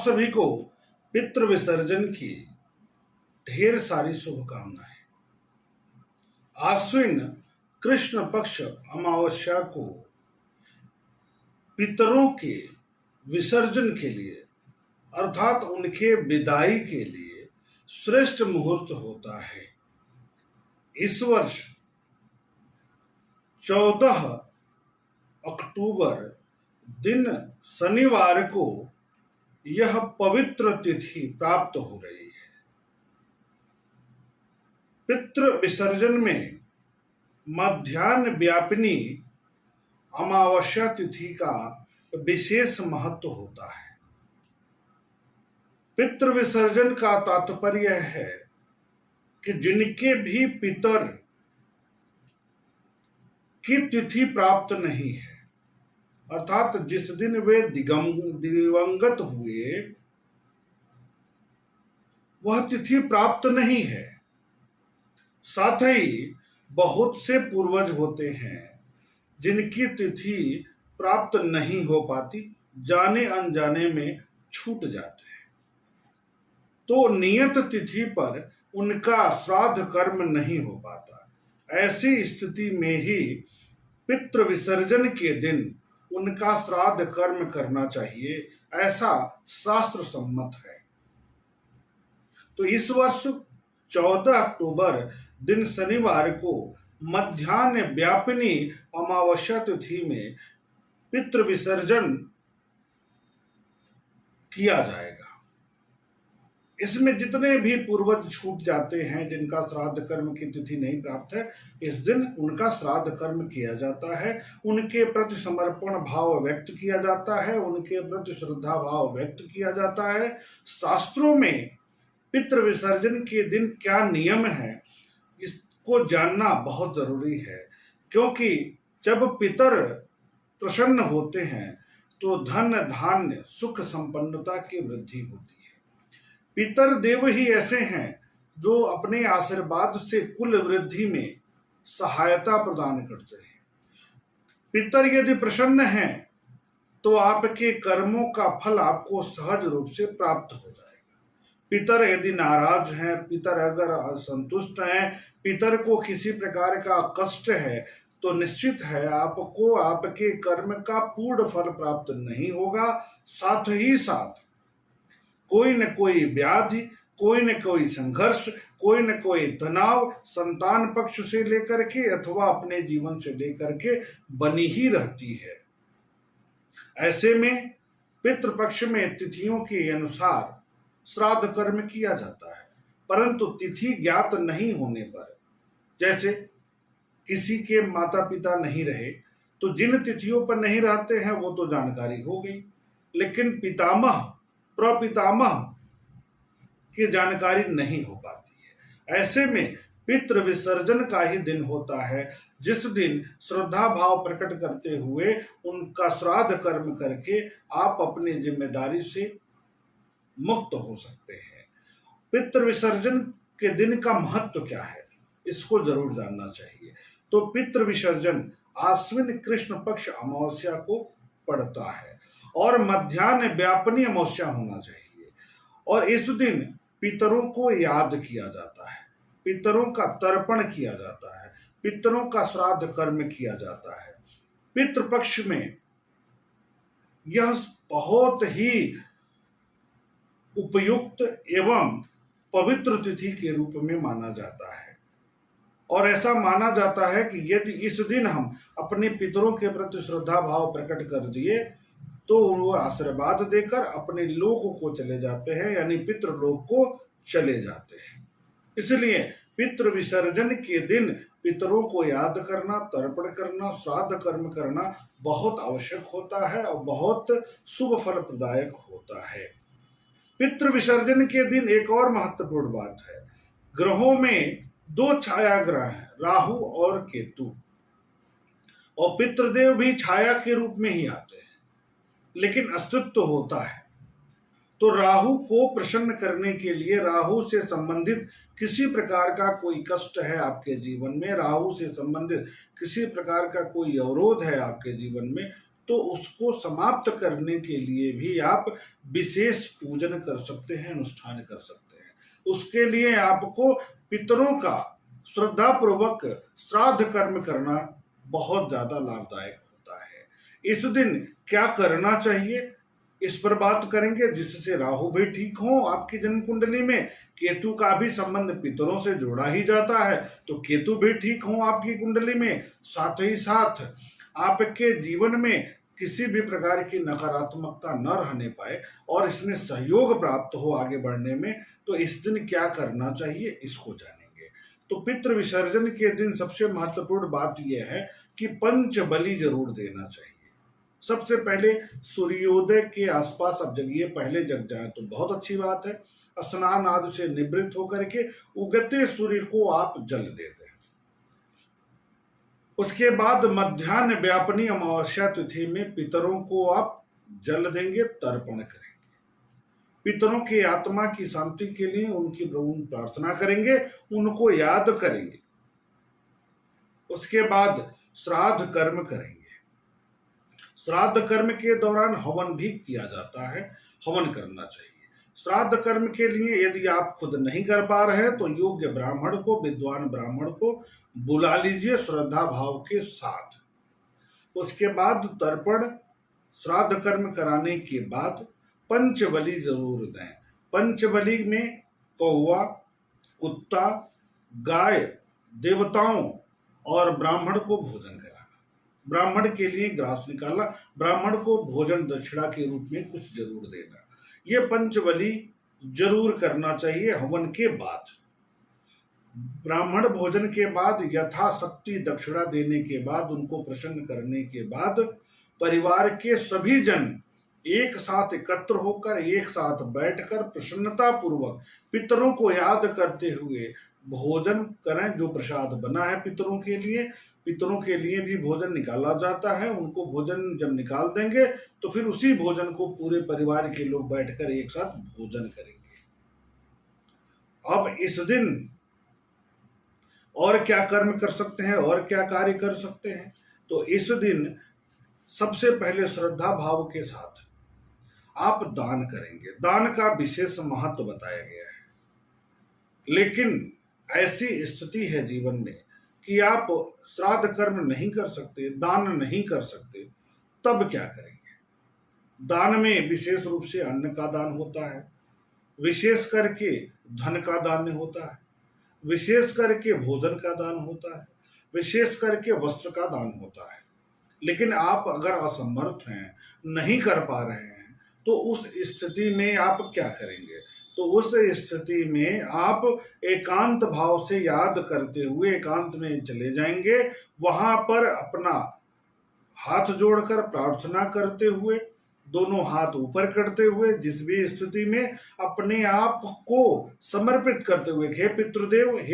सभी को पितृ विसर्जन की ढेर सारी शुभकामनाएं। आश्विन कृष्ण पक्ष अमावस्या को पितरों के विसर्जन के लिए अर्थात उनके विदाई के लिए श्रेष्ठ मुहूर्त होता है। इस वर्ष 14 अक्टूबर दिन शनिवार को यह पवित्र तिथि प्राप्त हो रही है। पितृ विसर्जन में मध्याह्न व्यापिनी अमावस्या तिथि का विशेष महत्व होता है। पितृ विसर्जन का तात्पर्य है कि जिनके भी पितर की तिथि प्राप्त नहीं है, अर्थात जिस दिन वे दिवंगत हुए वह तिथि प्राप्त नहीं है। साथ ही बहुत से पूर्वज होते हैं जिनकी तिथि प्राप्त नहीं हो पाती, जाने अनजाने में छूट जाते हैं, तो नियत तिथि पर उनका श्राद्ध कर्म नहीं हो पाता। ऐसी स्थिति में ही पितृ विसर्जन के दिन उनका श्राद्ध कर्म करना चाहिए, ऐसा शास्त्र सम्मत है। तो इस वर्ष 14 अक्टूबर दिन शनिवार को मध्याह्न व्यापिनी अमावस्या तिथि में पितृ विसर्जन किया जाएगा। इसमें जितने भी पूर्वज छूट जाते हैं, जिनका श्राद्ध कर्म की तिथि नहीं प्राप्त है, इस दिन उनका श्राद्ध कर्म किया जाता है, उनके प्रति समर्पण भाव व्यक्त किया जाता है, उनके प्रति श्रद्धा भाव व्यक्त किया जाता है। शास्त्रों में पितृ विसर्जन के दिन क्या नियम है इसको जानना बहुत जरूरी है, क्योंकि जब पितर प्रसन्न होते हैं तो धन धान्य सुख संपन्नता की वृद्धि होती है। पितर देव ही ऐसे हैं जो अपने आशीर्वाद से कुल वृद्धि में सहायता प्रदान करते हैं। पितर यदि प्रसन्न हैं तो आपके कर्मों का फल आपको सहज रूप से प्राप्त हो जाएगा। पितर यदि नाराज हैं, पितर अगर असंतुष्ट हैं, पितर को किसी प्रकार का कष्ट है, तो निश्चित है आपको आपके कर्म का पूर्ण फल प्राप्त नहीं होगा। साथ ही साथ कोई न कोई व्याधि, कोई न कोई संघर्ष, कोई न कोई तनाव संतान पक्ष से लेकर के अथवा अपने जीवन से लेकर के बनी ही रहती है। ऐसे में पितृपक्ष में तिथियों के अनुसार श्राद्ध कर्म किया जाता है, परंतु तिथि ज्ञात नहीं होने पर, जैसे किसी के माता पिता नहीं रहे तो जिन तिथियों पर नहीं रहते हैं वो तो जानकारी हो गई, लेकिन पितामह प्रपितामह की जानकारी नहीं हो पाती है। ऐसे में पितृ विसर्जन का ही दिन होता है, जिस दिन श्रद्धा भाव प्रकट करते हुए उनका श्राद्ध कर्म करके आप अपनी जिम्मेदारी से मुक्त हो सकते हैं। पितृ विसर्जन के दिन का महत्व क्या है, इसको जरूर जानना चाहिए। तो पितृ विसर्जन आश्विन कृष्ण पक्ष अमावस्या को पड़ता है और मध्याह्न व्यापिनी अमावस्या होना चाहिए, और इस दिन पितरों को याद किया जाता है, पितरों का तर्पण किया जाता है, पितरों का श्राद्ध कर्म किया जाता है। पितृपक्ष में यह बहुत ही उपयुक्त एवं पवित्र तिथि के रूप में माना जाता है, और ऐसा माना जाता है कि यदि इस दिन हम अपने पितरों के प्रति श्रद्धा भाव प्रकट कर दिए तो वो आशीर्वाद देकर अपने लोक को चले जाते हैं, यानी पितृलोक को चले जाते हैं। इसलिए पितृ विसर्जन के दिन पितरों को याद करना, तर्पण करना, श्राद्ध कर्म करना बहुत आवश्यक होता है और बहुत शुभ फल प्रदायक होता है। पितृ विसर्जन के दिन एक और महत्वपूर्ण बात है, ग्रहों में 2 छाया ग्रह हैं, राहु और केतु, और पितृदेव भी छाया के रूप में ही आते हैं, लेकिन अस्तित्व होता है। तो राहु को प्रसन्न करने के लिए, राहु से संबंधित किसी प्रकार का कोई कष्ट है आपके जीवन में, राहु से संबंधित किसी प्रकार का कोई अवरोध है आपके जीवन में, तो उसको समाप्त करने के लिए भी आप विशेष पूजन कर सकते हैं, अनुष्ठान कर सकते हैं। उसके लिए आपको पितरों का श्रद्धा पूर्वक श्राद्ध कर्म करना बहुत ज्यादा लाभदायक होता है। इस दिन क्या करना चाहिए, इस पर बात करेंगे, जिससे राहु भी ठीक हो आपकी जन्म कुंडली में। केतु का भी संबंध पितरों से जोड़ा ही जाता है, तो केतु भी ठीक हो आपकी कुंडली में। साथ ही साथ आपके जीवन में किसी भी प्रकार की नकारात्मकता न रहने पाए और इसमें सहयोग प्राप्त हो आगे बढ़ने में, तो इस दिन क्या करना चाहिए इसको जानेंगे। तो पितृ विसर्जन के दिन सबसे महत्वपूर्ण बात यह है कि पंच बलि जरूर देना चाहिए। सबसे पहले सूर्योदय के आसपास आप जगिए, पहले जग जाए तो बहुत अच्छी बात है। स्नान आदि से निवृत्त होकर के उगते सूर्य को आप जल दे दें। उसके बाद मध्याह्न व्यापनी अमावस्या तिथि में पितरों को आप जल देंगे, तर्पण करेंगे। पितरों की आत्मा की शांति के लिए उनकी प्रार्थना करेंगे, उनको याद करेंगे। उसके बाद श्राद्ध कर्म करेंगे। श्राद्ध कर्म के दौरान हवन भी किया जाता है, हवन करना चाहिए। श्राद्ध कर्म के लिए यदि आप खुद नहीं कर पा रहे हैं तो योग्य ब्राह्मण को, विद्वान ब्राह्मण को बुला लीजिए श्रद्धा भाव के साथ। उसके बाद तर्पण श्राद्ध कर्म कराने के बाद पंचबलि जरूर दें। पंचबलि में कौवा, कुत्ता, गाय, देवताओं और ब्राह्मण को भोजन कराना। ब्राह्मण के लिए ग्रास निकालना, ब्राह्मण को भोजन दक्षिणा के रूप में कुछ जरूर देना। ये पंचबलि जरूर करना चाहिए हवन के बाद। ब्राह्मण भोजन के बाद यथाशक्ति दक्षिणा देने के बाद, उनको प्रसन्न करने के बाद, परिवार के सभी जन एक साथ एकत्र होकर, एक साथ बैठकर प्रसन्नता पूर्वक पितरों को याद करते हुए भोजन करें। जो प्रसाद बना है पितरों के लिए भी भोजन निकाला जाता है। उनको भोजन जब निकाल देंगे तो फिर उसी भोजन को पूरे परिवार के लोग बैठकर एक साथ भोजन करेंगे। अब इस दिन और क्या कर्म कर सकते हैं और क्या कार्य कर सकते हैं, तो इस दिन सबसे पहले श्रद्धा भाव के साथ आप दान करेंगे। दान का विशेष महत्व बताया गया है, लेकिन ऐसी स्थिति है जीवन में कि आप श्राद्ध कर्म नहीं कर सकते, दान नहीं कर सकते, तब क्या करेंगे। दान में विशेष रूप से अन्न का दान होता है, विशेष करके धन का दान होता है, विशेष करके भोजन का दान होता है, विशेष करके वस्त्र का दान होता है। लेकिन आप अगर असमर्थ हैं, नहीं कर पा रहे हैं, तो उस स्थिति में आप क्या करेंगे। तो उस स्थिति में आप एकांत भाव से याद करते हुए एकांत में चले जाएंगे। वहां पर अपना हाथ जोड़कर प्रार्थना करते हुए, दोनों हाथ ऊपर करते हुए, जिस भी स्थिति में अपने आप को समर्पित करते हुए, हे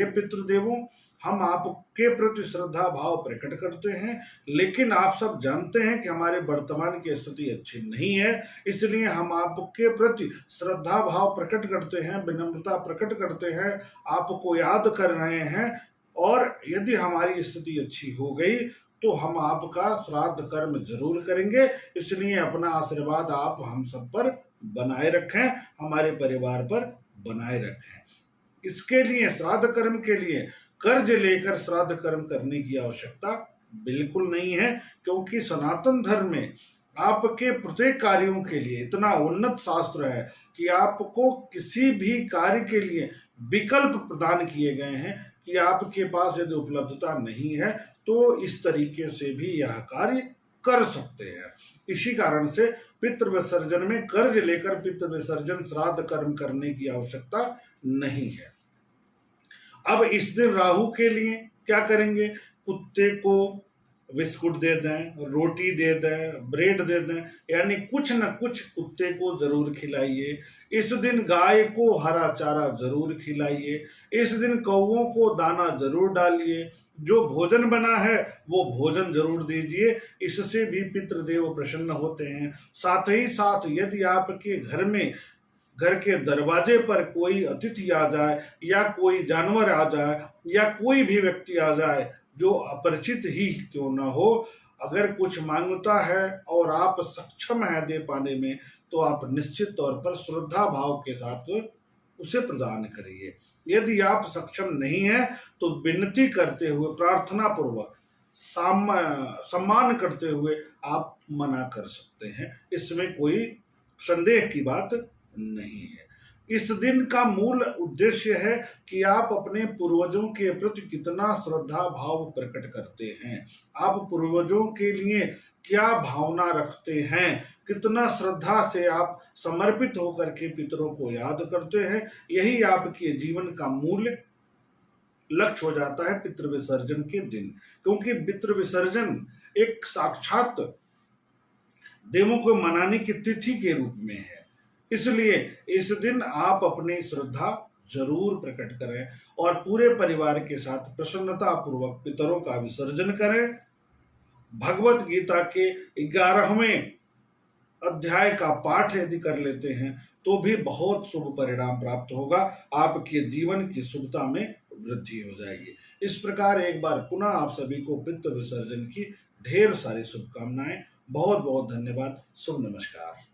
पितृदेवों, हम आपके प्रति श्रद्धा भाव प्रकट करते हैं, लेकिन आप सब जानते हैं कि हमारे वर्तमान की स्थिति अच्छी नहीं है, इसलिए हम आपके प्रति श्रद्धा भाव प्रकट करते हैं, विनम्रता प्रकट करते हैं, आपको याद कर रहे हैं। और यदि हमारी स्थिति अच्छी हो गई तो हम आपका श्राद्ध कर्म जरूर करेंगे। इसलिए अपना आशीर्वाद आप हम सब पर बनाए रखें, हमारे परिवार पर बनाए रखें। इसके लिए श्राद्ध कर्म के लिए कर्ज लेकर श्राद्ध कर्म करने की आवश्यकता बिल्कुल नहीं है, क्योंकि सनातन धर्म में आपके प्रत्येक कार्यों के लिए इतना उन्नत शास्त्र है कि आपको किसी भी कार्य के लिए विकल्प प्रदान किए गए हैं कि आपके पास यदि उपलब्धता नहीं है तो इस तरीके से भी यह कार्य कर सकते हैं। इसी कारण से पितृ विसर्जन में कर्ज लेकर पितृ विसर्जन श्राद्ध कर्म करने की आवश्यकता नहीं है। अब इस दिन राहु के लिए क्या करेंगे, कुत्ते को बिस्कुट दे दें, रोटी दे दें, ब्रेड दे दें, यानी कुछ न कुछ कुत्ते को जरूर खिलाइए। इस दिन गाय को हरा चारा जरूर खिलाइए। इस दिन कौवों को दाना जरूर डालिए। जो भोजन बना है वो भोजन जरूर दीजिए, इससे भी पितृदेव प्रसन्न होते हैं। साथ ही साथ यदि आपके घर के दरवाजे पर कोई अतिथि आ जाए या कोई जानवर आ जाए या कोई भी व्यक्ति आ जाए जो अपरिचित ही क्यों ना हो, अगर कुछ मांगता है और आप सक्षम है दे पाने में, तो आप निश्चित तौर पर श्रद्धा भाव के साथ उसे प्रदान करिए। यदि आप सक्षम नहीं है तो विनती करते हुए, प्रार्थना पूर्वक, सम्मान करते हुए आप मना कर सकते हैं, इसमें कोई संदेह की बात नहीं है। इस दिन का मूल उद्देश्य है कि आप अपने पूर्वजों के प्रति कितना श्रद्धा भाव प्रकट करते हैं, आप पूर्वजों के लिए क्या भावना रखते हैं, कितना श्रद्धा से आप समर्पित होकर के पितरों को याद करते हैं। यही आपके जीवन का मूल लक्ष्य हो जाता है पितृ विसर्जन के दिन, क्योंकि पितृ विसर्जन एक साक्षात देवों को मनाने की तिथि के रूप में है। इसलिए इस दिन आप अपनी श्रद्धा जरूर प्रकट करें और पूरे परिवार के साथ प्रसन्नता पूर्वक पितरों का विसर्जन करें। भगवत गीता के 11वें अध्याय का पाठ यदि कर लेते हैं तो भी बहुत शुभ परिणाम प्राप्त होगा, आपके जीवन की शुभता में वृद्धि हो जाएगी। इस प्रकार एक बार पुनः आप सभी को पितृ विसर्जन की ढेर सारी शुभकामनाएं। बहुत बहुत धन्यवाद। शुभ नमस्कार।